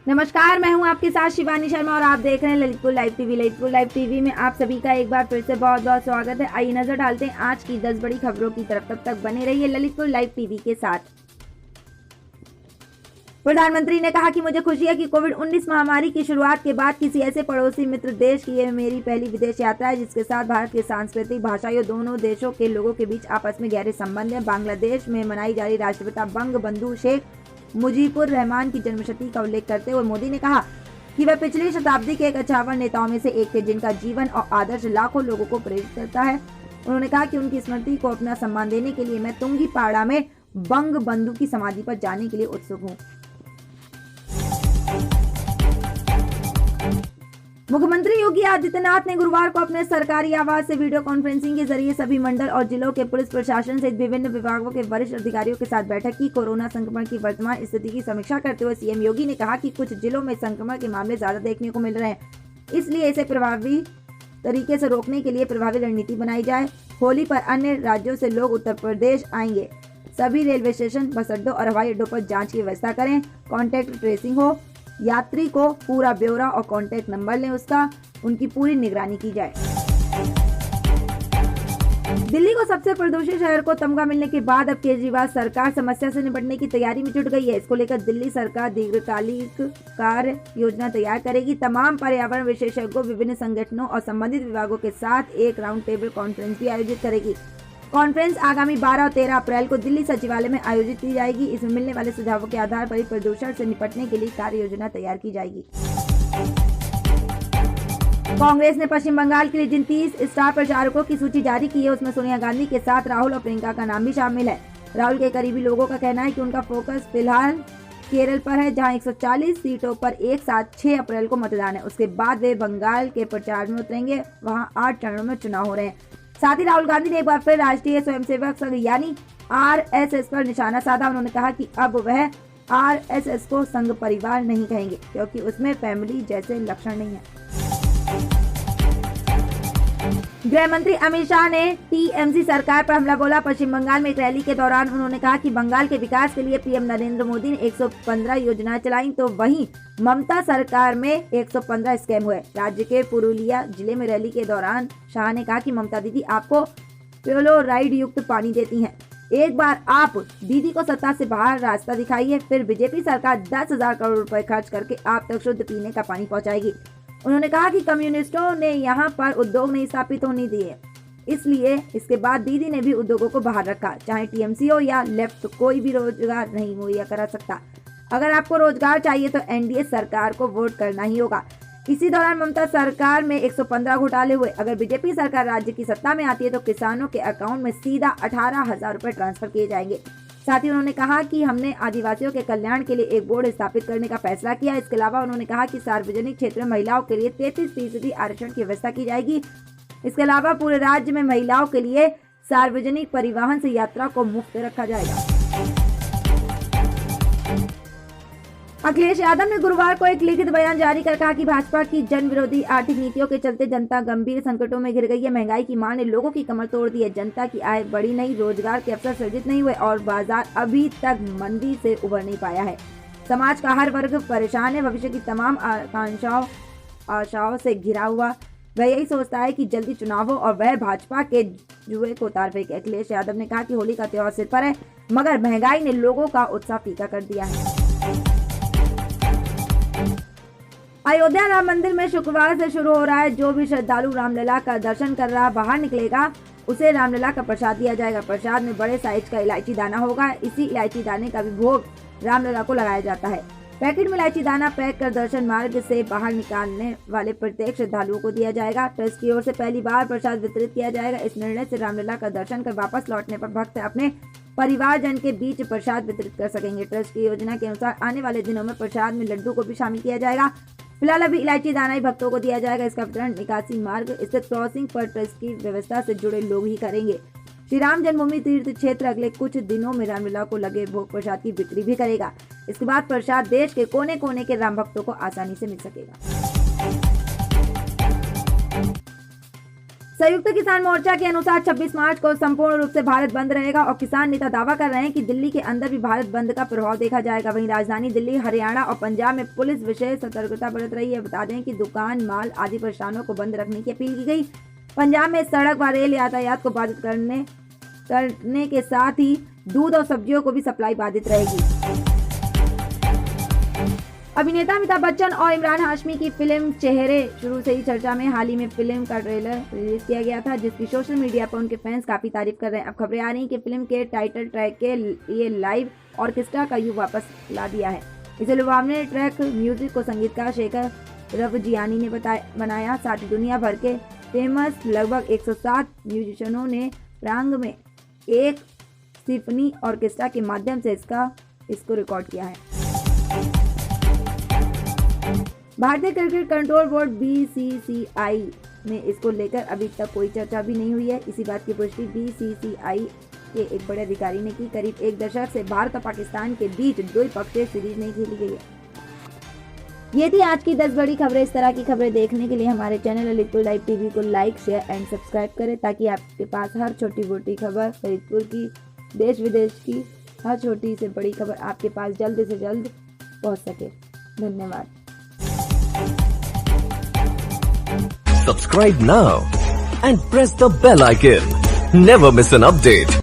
नमस्कार, मैं हूं आपके साथ शिवानी शर्मा और आप देख रहे हैं Lalitpur live TV. Lalitpur live TV में आप सभी का एक बार फिर से बहुत बहुत स्वागत है। आइए नजर डालते हैं आज की 10 बड़ी खबरों की तरफ। तब तक बने रहिए ललितपुर लाइव टीवी के साथ। प्रधानमंत्री ने कहा कि मुझे खुशी है कि कोविड-19 महामारी की शुरुआत के बाद किसी ऐसे पड़ोसी मित्र देश की ये मेरी पहली विदेश यात्रा है जिसके साथ भारत की सांस्कृतिक भाषाओं दोनों देशों के लोगों के बीच आपस में गहरे संबंध है। बांग्लादेश में मनाई जा रही राष्ट्रपिता बंगबंधु शेख मुजीबुर रहमान की जन्मशती का उल्लेख करते हुए मोदी ने कहा कि वह पिछली शताब्दी के एक अछावर नेताओं में से एक थे जिनका जीवन और आदर्श लाखों लोगों को प्रेरित करता है। उन्होंने कहा कि उनकी स्मृति को अपना सम्मान देने के लिए मैं तुंगीपाड़ा में बंगबंधु की समाधि पर जाने के लिए उत्सुक हूँ। मुख्यमंत्री योगी आदित्यनाथ ने गुरुवार को अपने सरकारी आवास से वीडियो कॉन्फ्रेंसिंग के जरिए सभी मंडल और जिलों के पुलिस प्रशासन सहित विभिन्न विभागों के वरिष्ठ अधिकारियों के साथ बैठक की। कोरोना संक्रमण की वर्तमान स्थिति की समीक्षा करते हुए सीएम योगी ने कहा कि कुछ जिलों में संक्रमण के मामले ज्यादा देखने को मिल रहे हैं, इसलिए इसे प्रभावी तरीके से रोकने के लिए प्रभावी रणनीति बनाई जाए। होली पर अन्य राज्यों से लोग उत्तर प्रदेश आएंगे, सभी रेलवे स्टेशन, बस अड्डों और हवाई अड्डों पर जाँच की व्यवस्था करें। कॉन्टैक्ट ट्रेसिंग हो, यात्री को पूरा ब्यौरा और कॉन्टैक्ट नंबर लें, उनकी पूरी निगरानी की जाए। दिल्ली को सबसे प्रदूषित शहर को तमगा मिलने के बाद अब केजरीवाल सरकार समस्या से निपटने की तैयारी में जुट गई है। इसको लेकर दिल्ली सरकार दीर्घकालिक कार्य योजना तैयार करेगी। तमाम पर्यावरण विशेषज्ञों, विभिन्न संगठनों और संबंधित विभागों के साथ एक राउंड टेबल कॉन्फ्रेंस भी आयोजित करेगी। कॉन्फ्रेंस आगामी 12 और 13 अप्रैल को दिल्ली सचिवालय में आयोजित की जाएगी। इसमें मिलने वाले सुझावों के आधार पर प्रदूषण से निपटने के लिए कार्य योजना तैयार की जाएगी। कांग्रेस ने पश्चिम बंगाल के लिए जिन 30 स्टार प्रचारकों की सूची जारी की है उसमें सोनिया गांधी के साथ राहुल और प्रियंका का नाम भी शामिल है। राहुल के करीबी लोगों का कहना है कि उनका फोकस फिलहाल केरल पर है, जहां 140 सीटों पर एक साथ 6 अप्रैल को मतदान है। उसके बाद वे बंगाल के प्रचार में उतरेंगे। वहां 8 चरणों में चुनाव हो रहे हैं। साथ ही राहुल गांधी ने एक बार फिर राष्ट्रीय स्वयंसेवक संघ यानी आरएसएस पर निशाना साधा। उन्होंने कहा कि अब वह आरएसएस को संघ परिवार नहीं कहेंगे क्योंकि उसमें फैमिली जैसे लक्षण नहीं है। गृह मंत्री अमित शाह ने टीएमसी सरकार पर हमला बोला। पश्चिम बंगाल में एक रैली के दौरान उन्होंने कहा कि बंगाल के विकास के लिए पीएम नरेंद्र मोदी ने 115 योजनाएं चलाई, तो वहीं ममता सरकार में 115 स्कैम हुए। राज्य के पुरुलिया जिले में रैली के दौरान शाह ने कहा कि ममता दीदी आपको फ्लोराइड युक्त पानी देती हैं। एक बार आप दीदी को सत्ता से बाहर रास्ता दिखाइए, फिर बीजेपी सरकार 10,000 करोड़ रुपए खर्च करके आप तक शुद्ध पीने का पानी पहुंचाएगी। उन्होंने कहा कि कम्युनिस्टों ने यहाँ पर उद्योग नहीं स्थापित होने दिए, इसलिए इसके बाद दीदी ने भी उद्योगों को बाहर रखा। चाहे टीएमसी हो या लेफ्ट, कोई भी रोजगार नहीं मुहैया करा सकता। अगर आपको रोजगार चाहिए तो एनडीए सरकार को वोट करना ही होगा। इसी दौरान ममता सरकार में 115 घोटाले हुए। अगर बीजेपी सरकार राज्य की सत्ता में आती है तो किसानों के अकाउंट में सीधा 18,000 रुपए ट्रांसफर किए जाएंगे। साथ ही उन्होंने कहा कि हमने आदिवासियों के कल्याण के लिए एक बोर्ड स्थापित करने का फैसला किया। इसके अलावा उन्होंने कहा कि सार्वजनिक क्षेत्र में महिलाओं के लिए 33% आरक्षण की व्यवस्था की जाएगी। इसके अलावा पूरे राज्य में महिलाओं के लिए सार्वजनिक परिवहन से यात्रा को मुफ्त रखा जाएगा। अखिलेश यादव ने गुरुवार को एक लिखित बयान जारी कर कहा कि भाजपा की जन विरोधी आर्थिक नीतियों के चलते जनता गंभीर संकटों में घिर गई है। महंगाई की मार ने लोगों की कमर तोड़ दी है। जनता की आय बढ़ी नहीं, रोजगार के अवसर सृजित नहीं हुए और बाजार अभी तक मंदी से उबर नहीं पाया है। समाज का हर वर्ग परेशान है। भविष्य की तमाम आशाओं से घिरा हुआ वह यही सोचता है कि जल्दी चुनाव हो और वह भाजपा के जुए को उतार फेंके। अखिलेश यादव ने कहा कि होली का त्योहार सिर पर है, मगर महंगाई ने लोगों का उत्साह फीका कर दिया है। अयोध्या राम मंदिर में शुक्रवार से शुरू हो रहा है। जो भी श्रद्धालु रामलला का दर्शन कर रहा बाहर निकलेगा उसे रामलला का प्रसाद दिया जाएगा। प्रसाद में बड़े साइज का इलायची दाना होगा। इसी इलायची दाने का भी भोग रामलला को लगाया जाता है। पैकेट में इलायची दाना पैक कर दर्शन मार्ग से बाहर निकालने वाले प्रत्येक श्रद्धालुओं को दिया जाएगा। ट्रस्ट की ओर से पहली बार प्रसाद वितरित किया जाएगा। इस निर्णय से रामलला का दर्शन कर वापस लौटने पर भक्त अपने परिवारजन के बीच प्रसाद वितरित कर सकेंगे। ट्रस्ट की योजना के अनुसार आने वाले दिनों में प्रसाद में लड्डू को भी शामिल किया जाएगा। फिलहाल अभी इलायची दाना ही भक्तों को दिया जाएगा। इसका वितरण निकासी मार्ग स्थित क्रॉसिंग पर ट्रस्ट की व्यवस्था से जुड़े लोग ही करेंगे। श्री राम जन्मभूमि तीर्थ क्षेत्र अगले कुछ दिनों में रामलला को लगे भोग प्रसाद की बिक्री भी करेगा। इसके बाद प्रसाद देश के कोने कोने के राम भक्तों को आसानी से मिल सकेगा। संयुक्त किसान मोर्चा के अनुसार 26 मार्च को संपूर्ण रूप से भारत बंद रहेगा और किसान नेता दावा कर रहे हैं कि दिल्ली के अंदर भी भारत बंद का प्रभाव देखा जाएगा। वहीं राजधानी दिल्ली, हरियाणा और पंजाब में पुलिस विशेष सतर्कता बरत रही है। बता दें कि दुकान, माल आदि प्रतिष्ठानों को बंद रखने की अपील की गई। पंजाब में सड़क व रेल यातायात को बाधित करने के साथ ही दूध और सब्जियों को भी सप्लाई बाधित रहेगी। अभिनेता अमिताभ बच्चन और इमरान हाशमी की फिल्म चेहरे शुरू से ही चर्चा में। हाल ही में फिल्म का ट्रेलर रिलीज किया गया था, जिसकी सोशल मीडिया पर उनके फैंस काफी तारीफ कर रहे हैं। अब खबरें आ रही हैं कि फिल्म के टाइटल ट्रैक के लिए लाइव ऑर्केस्ट्रा का युग वापस ला दिया है। इसे लुभावने ट्रैक म्यूजिक को संगीतकार शेखर रवजियानी ने बनाया। साथ ही दुनिया भर के फेमस लगभग 107 म्यूजिशियनों ने प्रांग में एक सिम्फनी ऑर्केस्ट्रा के माध्यम से इसको रिकॉर्ड किया है। भारतीय क्रिकेट कंट्रोल बोर्ड BCCI में इसको लेकर अभी तक कोई चर्चा भी नहीं हुई है। इसी बात की पुष्टि BCCI के एक बड़े अधिकारी ने की। करीब एक दशक से भारत और पाकिस्तान के बीच द्विपक्षीय सीरीज नहीं खेली गई है। ये थी आज की 10 बड़ी खबरें। इस तरह की खबरें देखने के लिए हमारे चैनल ललितपुर लाइव टीवी को लाइक, शेयर एंड सब्सक्राइब करें, ताकि आपके पास हर छोटी मोटी खबर, ललितपुर की, देश विदेश की हर छोटी से बड़ी खबर आपके पास जल्द से जल्द पहुंच सके। धन्यवाद। Subscribe now and press the bell icon. Never miss an update.